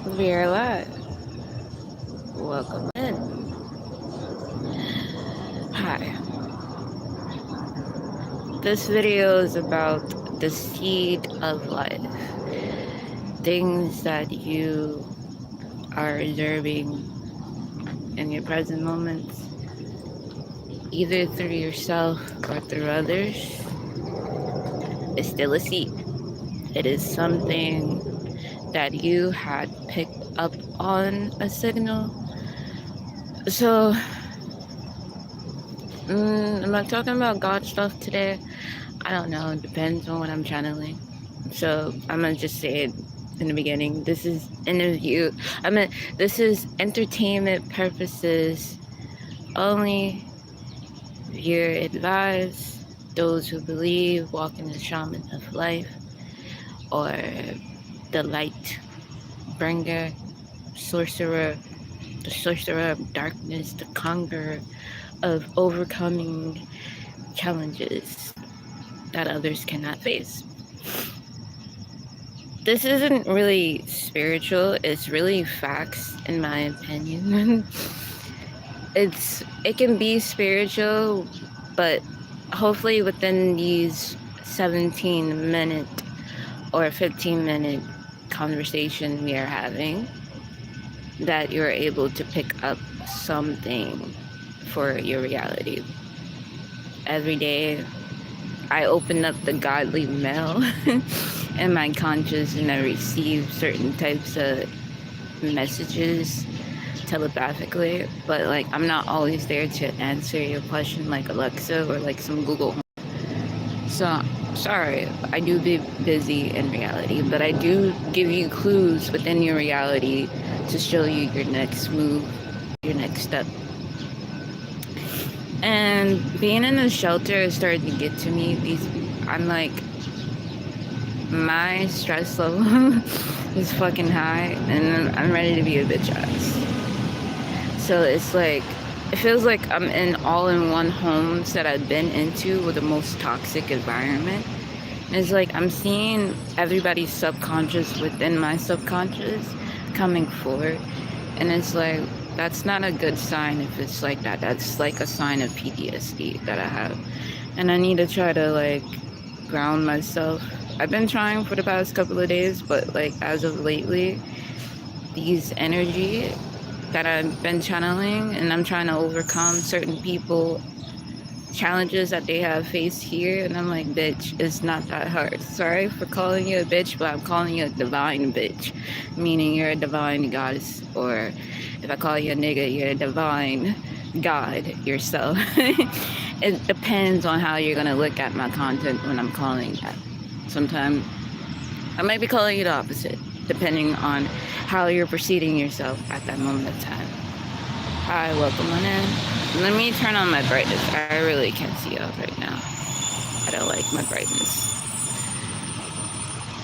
We are live. Welcome in. Hi. This video is about the seed of life. Things that you are observing in your present moments, either through yourself or through others, is still a seed. It is something that you had picked up on a signal. So, am I talking about God stuff today? I don't know. It depends on what I'm channeling. So I'm gonna just say it in the beginning. This is interview. This is entertainment purposes only. Viewer advised. Those who believe walk in the shaman of life, or the light bringer, sorcerer, the sorcerer of darkness, the conqueror of overcoming challenges that others cannot face. This isn't really spiritual, it's really facts in my opinion. It can be spiritual, but hopefully within these 17-minute or 15-minute conversation we are having, that you're able to pick up something for your reality. Every day I open up the godly mail in my conscious, and I receive certain types of messages telepathically, but like I'm not always there to answer your question like Alexa or like some Google. So sorry, I do be busy in reality, but I do give you clues within your reality to show you your next move, your next step. And being in the shelter is starting to get to me. I'm like, my stress level is fucking high, and I'm ready to be a bitch ass. So it's like, it feels like I'm in all-in-one homes that I've been into with the most toxic environment. And it's like I'm seeing everybody's subconscious within my subconscious coming forward, and it's like, that's not a good sign if it's like that. That's like a sign of PTSD that I have. And I need to try to like ground myself. I've been trying for the past couple of days, but like as of lately, these energy that I've been channeling, and I'm trying to overcome certain people challenges that they have faced here, and I'm like, bitch, it's not that hard. Sorry for calling you a bitch, but I'm calling you a divine bitch, meaning you're a divine goddess, or if I call you a nigga, you're a divine god yourself. It depends on how you're gonna look at my content when I'm calling that. Sometimes I might be calling you the opposite, depending on how you're proceeding yourself at that moment of time. Hi, welcome on in. Let me turn on my brightness. I really can't see out right now. I don't like my brightness.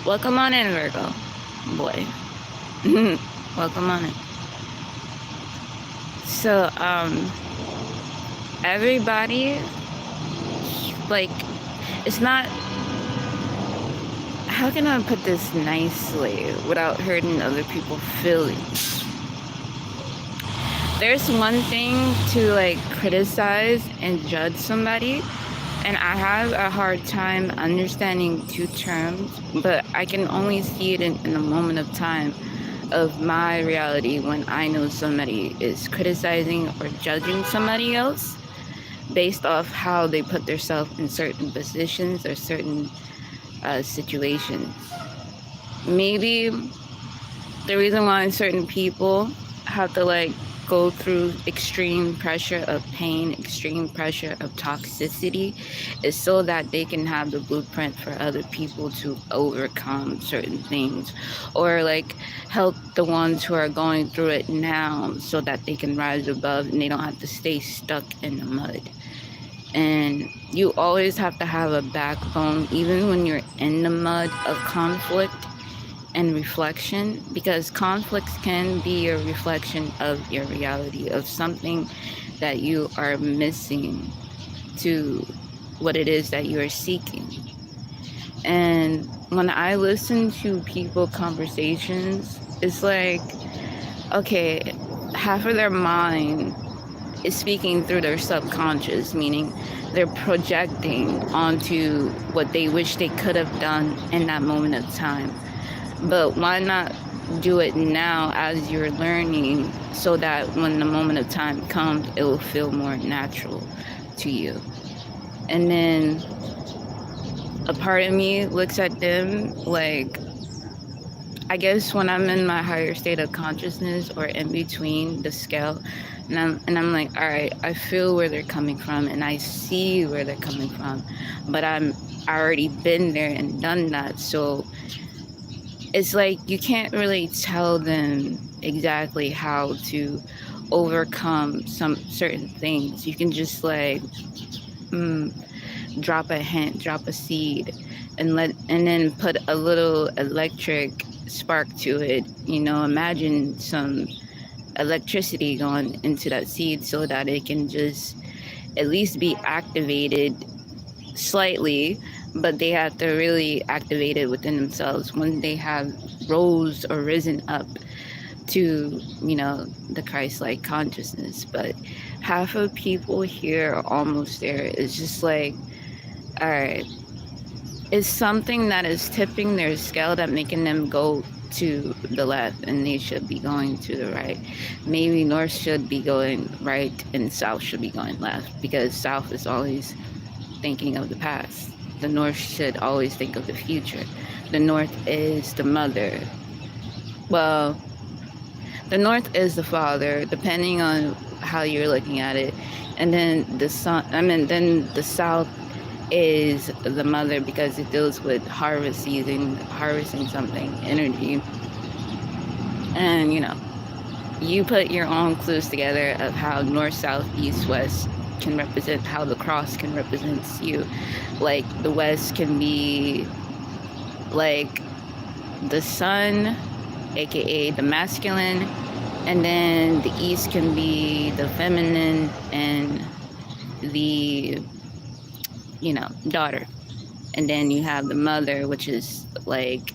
Welcome on in, Virgo. Boy. Welcome on in. So, everybody, like, it's not, how can I put this nicely without hurting other people's feelings? There's one thing to like criticize and judge somebody, and I have a hard time understanding two terms, but I can only see it in a moment of time of my reality when I know somebody is criticizing or judging somebody else based off how they put themselves in certain positions or certain situations. Maybe the reason why certain people have to like go through extreme pressure of pain, extreme pressure of toxicity, is so that they can have the blueprint for other people to overcome certain things, or like help the ones who are going through it now so that they can rise above and they don't have to stay stuck in the mud. And you always have to have a backbone, even when you're in the mud of conflict and reflection, because conflicts can be a reflection of your reality, of something that you are missing to what it is that you are seeking. And when I listen to people conversations It's like, okay, half of their mind is speaking through their subconscious, meaning they're projecting onto what they wish they could have done in that moment of time. But why not do it now as you're learning, so that when the moment of time comes, it will feel more natural to you? And then a part of me looks at them like, I guess when I'm in my higher state of consciousness or in between the scale, and I'm like, all right, I feel where they're coming from and I see where they're coming from, but I already been there and done that. So it's like you can't really tell them exactly how to overcome some certain things. You can just like drop a hint, drop a seed, and then put a little electric spark to it. Imagine some electricity going into that seed so that it can just at least be activated slightly, but they have to really activate it within themselves when they have rose or risen up to the Christ-like consciousness. But half of people here are almost there. It's just like, all right, it's something that is tipping their scale, that making them go to the left and they should be going to the right. Maybe north should be going right and south should be going left, because south is always thinking of the past. The north should always think of the future. The north is the mother. Well, the north is the father, depending on how you're looking at it. And then the south is the mother, because it deals with harvest season, harvesting something, energy. And you put your own clues together of how north, south, east, west can represent, how the cross can represent you. Like the west can be like the sun, aka the masculine, and then the east can be the feminine and the daughter. And then you have the mother, which is like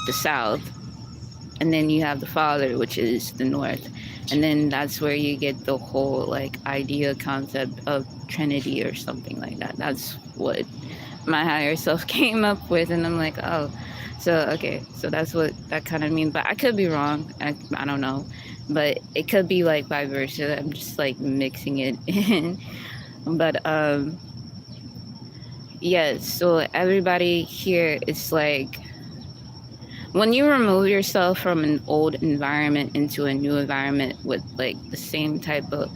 the south, and then you have the father, which is the north. And then that's where you get the whole like idea concept of Trinity or something like that. That's what my higher self came up with, and I'm like, oh, so okay, so that's what that kind of means. But I could be wrong. I don't know, but it could be like vice versa. I'm just like mixing it in. But yes, so everybody here is like, when you remove yourself from an old environment into a new environment with like the same type of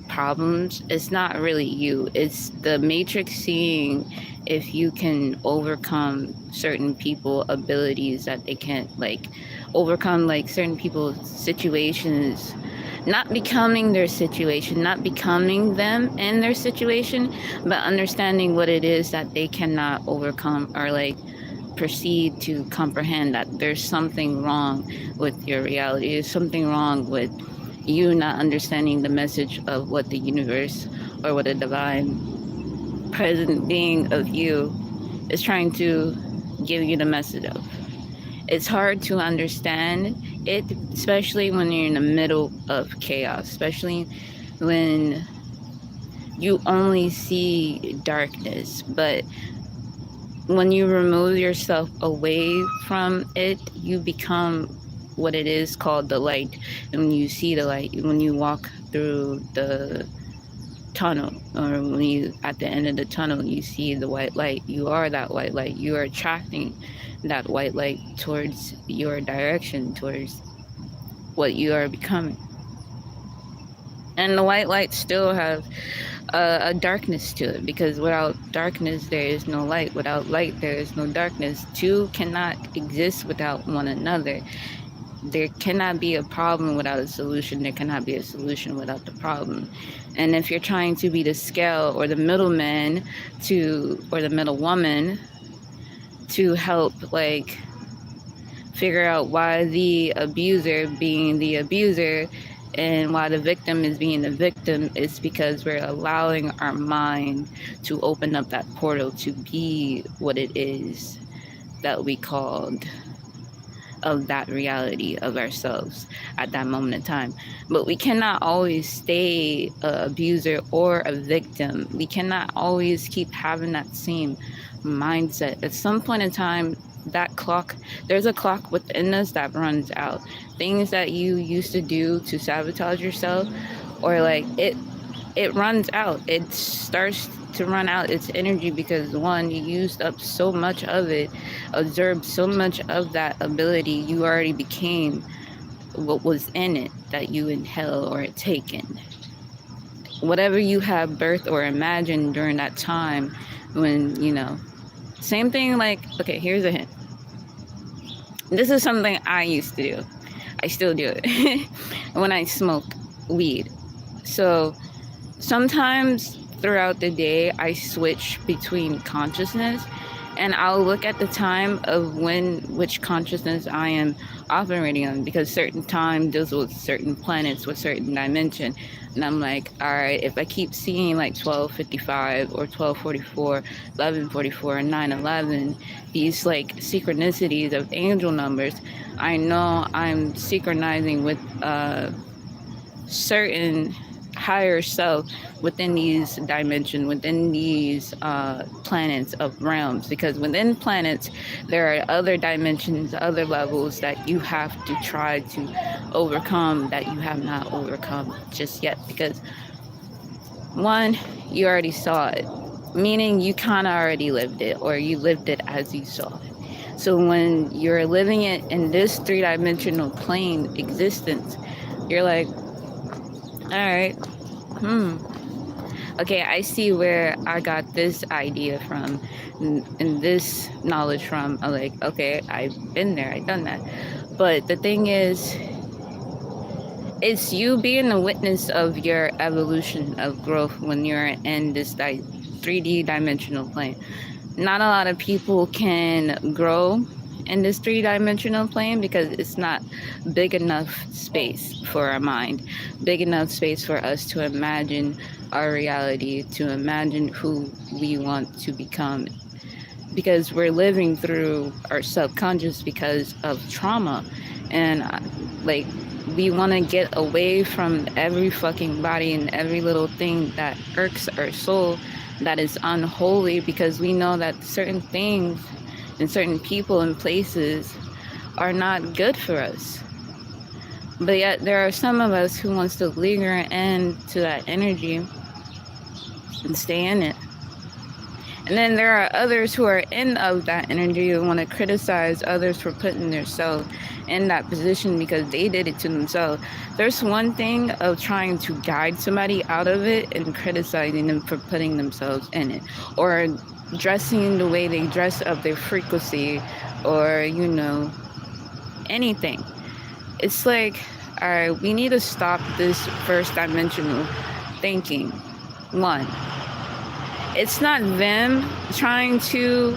problems, it's not really you. It's the matrix seeing if you can overcome certain people abilities that they can't, like overcome like certain people's situations, not becoming their situation, not becoming them in their situation, but understanding what it is that they cannot overcome, or like proceed to comprehend that there's something wrong with your reality. There's something wrong with you not understanding the message of what the universe or what a divine present being of you is trying to give you the message of. It's hard to understand it, especially when you're in the middle of chaos, especially when you only see darkness. But when you remove yourself away from it, you become what it is called the light. And when you see the light, when you walk through the tunnel, or when you at the end of the tunnel, you see the white light. You are that white light. You are attracting that white light towards your direction, towards what you are becoming. And the white light still have a darkness to it, because without darkness there is no light. Without light there is no darkness. Two cannot exist without one another. There cannot be a problem without a solution. There cannot be a solution without the problem. And if you're trying to be the scale or the middleman or the middle woman to help like figure out why the abuser being the abuser and why the victim is being the victim, is because we're allowing our mind to open up that portal to be what it is that we called of that reality of ourselves at that moment in time. But we cannot always stay a abuser or a victim. We cannot always keep having that same mindset. At some point in time, that clock, there's a clock within us that runs out. Things that you used to do to sabotage yourself, or like it runs out. It starts to run out its energy because, one, you used up so much of it, absorbed so much of that ability. You already became what was in it that you inhale or taken. Whatever you have birthed or imagined during that time, when, same thing. Like, okay, here's a hint. This is something I used to do. I still do it when I smoke weed. So sometimes throughout the day, I switch between consciousness, and I'll look at the time of which consciousness I am operating on, because certain time deals with certain planets with certain dimension. And I'm like, all right, if I keep seeing like 1255 or 1244, 1144, and 911, these like synchronicities of angel numbers, I know I'm synchronizing with certain higher self within these dimensions, within these planets of realms. Because within planets, there are other dimensions, other levels that you have to try to overcome that you have not overcome just yet. Because one, you already saw it, meaning you kind of already lived it, or you lived it as you saw it. So when you're living it in this three-dimensional plane existence, you're like, all right, okay, I see where I got this idea from and this knowledge from. I'm like, okay, I've been there, I've done that. But the thing is, it's you being a witness of your evolution of growth when you're in this 3D dimensional plane. Not a lot of people can grow in this three-dimensional plane because it's not big enough space for our mind, big enough space for us to imagine our reality, to imagine who we want to become, because we're living through our subconscious because of trauma. And like, we want to get away from every fucking body and every little thing that irks our soul, that is unholy, because we know that certain things and certain people and places are not good for us. But yet there are some of us who wants to linger into that energy and stay in it. And then there are others who are in of that energy who want to criticize others for putting themselves in that position because they did it to themselves. There's one thing of trying to guide somebody out of it and criticizing them for putting themselves in it, or dressing the way they dress up, their frequency, or anything. It's like, all right, we need to stop this first dimensional thinking. One, it's not them trying to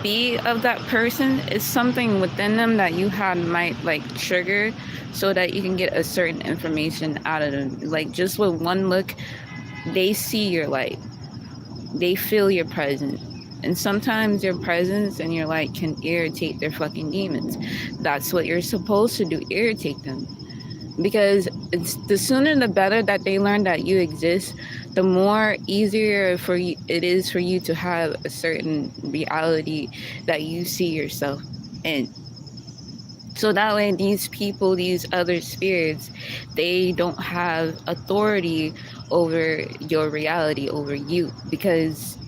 be of that person. It's something within them that you had might like trigger so that you can get a certain information out of them. Like, just with one look, they see your light, they feel your presence. And sometimes your presence and your light can irritate their fucking demons. That's what you're supposed to do, irritate them. Because it's the sooner the better that they learn that you exist, the more easier for you it is for you to have a certain reality that you see yourself in. So that way, these people, these other spirits, they don't have authority over your reality, over you, because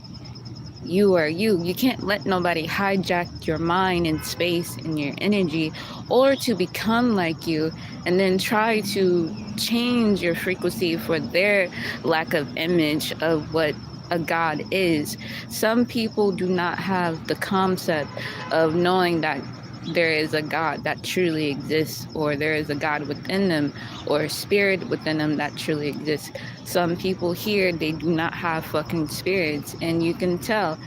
you are you. You can't let nobody hijack your mind and space and your energy, or to become like you and then try to change your frequency for their lack of image of what a god is. Some people do not have the concept of knowing that there is a god that truly exists, or there is a god within them, or a spirit within them that truly exists. Some people here, they do not have fucking spirits, and you can tell.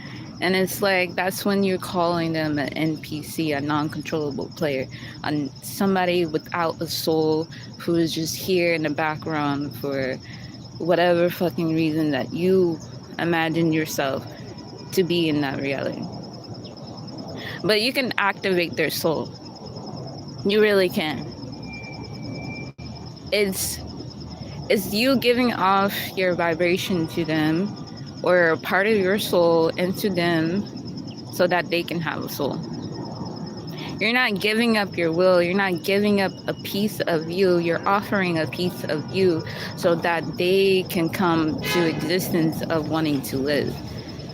And it's like, that's when you're calling them an NPC, a non-controllable player, and somebody without a soul who is just here in the background for whatever fucking reason that you imagine yourself to be in that reality. But you can activate their soul. You really can. It's you giving off your vibration to them, or a part of your soul into them, so that they can have a soul. You're not giving up your will. You're not giving up a piece of you. You're offering a piece of you so that they can come to existence of wanting to live.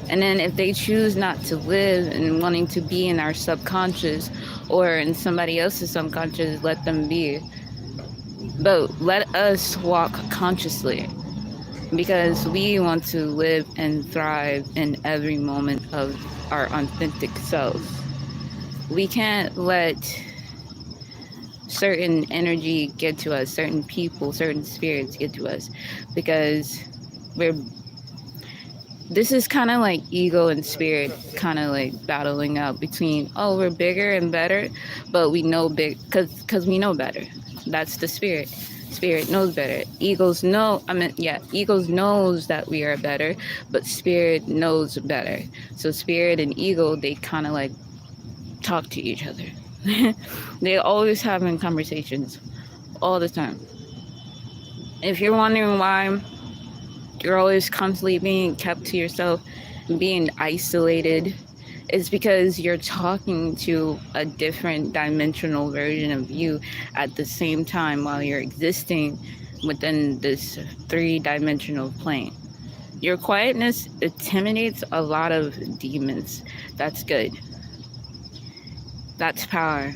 And then if they choose not to live and wanting to be in our subconscious or in somebody else's subconscious, let them be. But let us walk consciously, because we want to live and thrive in every moment of our authentic self. We can't let certain energy get to us, certain people, certain spirits get to us, because this is kind of like ego and spirit kind of like battling out between, oh, we're bigger and better, but we know because we know better. That's the spirit. Spirit knows better. Egos knows that we are better, but spirit knows better. So spirit and ego, they kind of like talk to each other. They always having conversations all the time. If you're wondering why you're always constantly being kept to yourself, being isolated, it's because you're talking to a different dimensional version of you at the same time while you're existing within this 3-dimensional plane. Your quietness intimidates a lot of demons. That's good. That's power.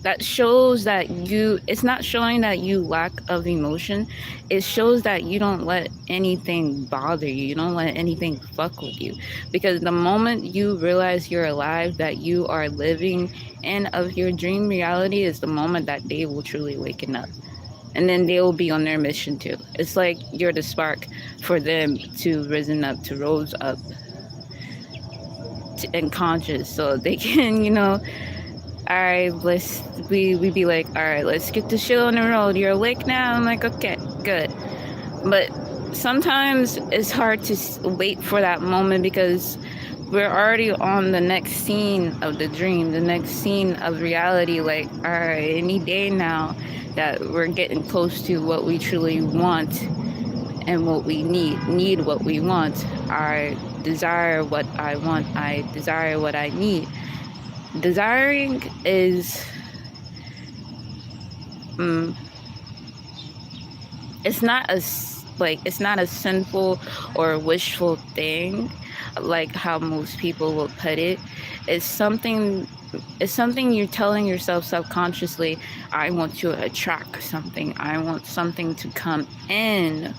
That shows that it's not showing that you lack of emotion. It shows that you don't let anything bother you. You don't let anything fuck with you. Because the moment you realize you're alive, that you are living and of your dream reality, is the moment that they will truly waken up. And then they will be on their mission too. It's like you're the spark for them to risen up, to rose up and conscious, so they can, all right, we be like, all right, let's get the show on the road. You're awake now? I'm like, okay, good. But sometimes it's hard to wait for that moment, because we're already on the next scene of the dream, the next scene of reality. Like, all right, any day now that we're getting close to what we truly want and what we need what we want. I desire what I want. I desire what I need. Desiring is it's not a sinful or wishful thing like how most people will put it. It's something you're telling yourself subconsciously. I want to attract something. I want something to come in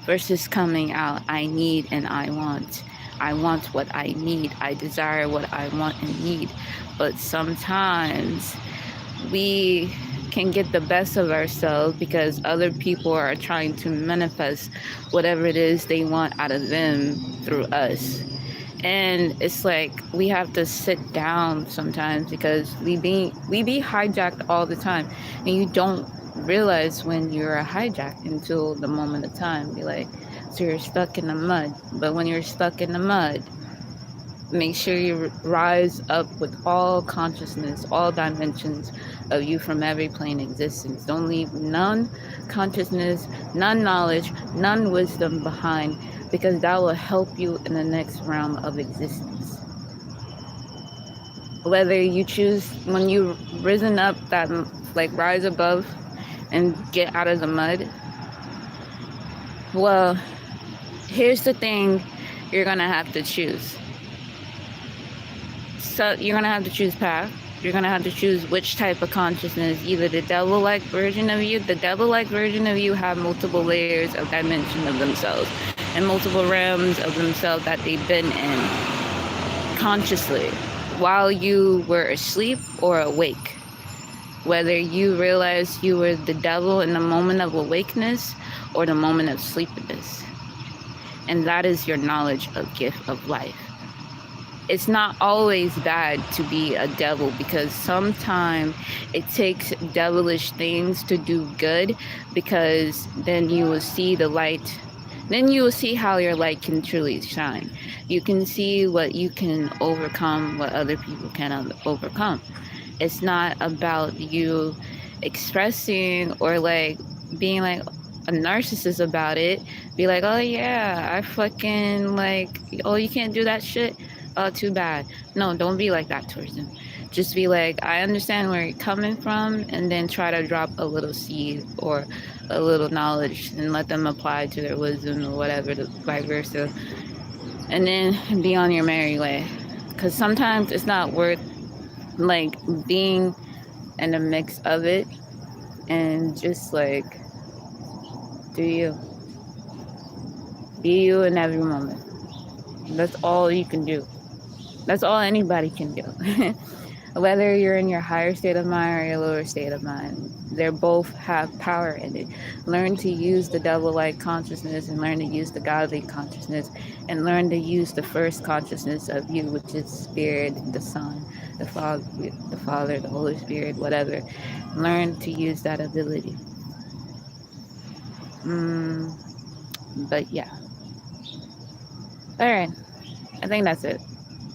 versus coming out. I need and I want. I want what I need. I desire what I want and need. But sometimes we can get the best of ourselves because other people are trying to manifest whatever it is they want out of them through us. And it's like we have to sit down sometimes, because we be hijacked all the time, and you don't realize when you're hijacked until the moment of time. Be like, so you're stuck in the mud. But when you're stuck in the mud, make sure you rise up with all consciousness, all dimensions of you from every plane existence. Don't leave none consciousness, none knowledge, none wisdom behind, because that will help you in the next realm of existence. Whether you choose, when you risen up, that like rise above and get out of the mud, well, here's the thing you're gonna have to choose. So you're gonna have to choose path. You're gonna have to choose which type of consciousness. Either the devil-like version of you. The devil-like version of you have multiple layers of dimension of themselves and multiple realms of themselves that they've been in consciously while you were asleep or awake. Whether you realize you were the devil in the moment of awakeness or the moment of sleepiness. And that is your knowledge of gift of life. It's not always bad to be a devil, because sometimes it takes devilish things to do good, because then you will see the light. Then you will see how your light can truly shine. You can see what you can overcome, what other people cannot overcome. It's not about you expressing or like being like a narcissist about it. Be like, oh yeah, I fucking like, oh, you can't do that shit. Oh, too bad. No, don't be like that towards them. Just be like, I understand where you're coming from, and then try to drop a little seed or a little knowledge and let them apply to their wisdom or whatever, vice versa. And then be on your merry way. Because sometimes it's not worth like being in a mix of it, and just like do you be you in every moment. That's all you can do. That's all anybody can do. Whether you're in your higher state of mind or your lower state of mind, they both have power in it. Learn to use the devil-like consciousness and learn to use the godly consciousness, and learn to use the first consciousness of you, which is spirit, the son, the father, the Holy Spirit, whatever. Learn to use that ability. But yeah. All right. I think that's it.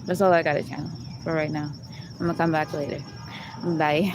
That's all I got to channel for right now. I'm gonna come back later. Bye.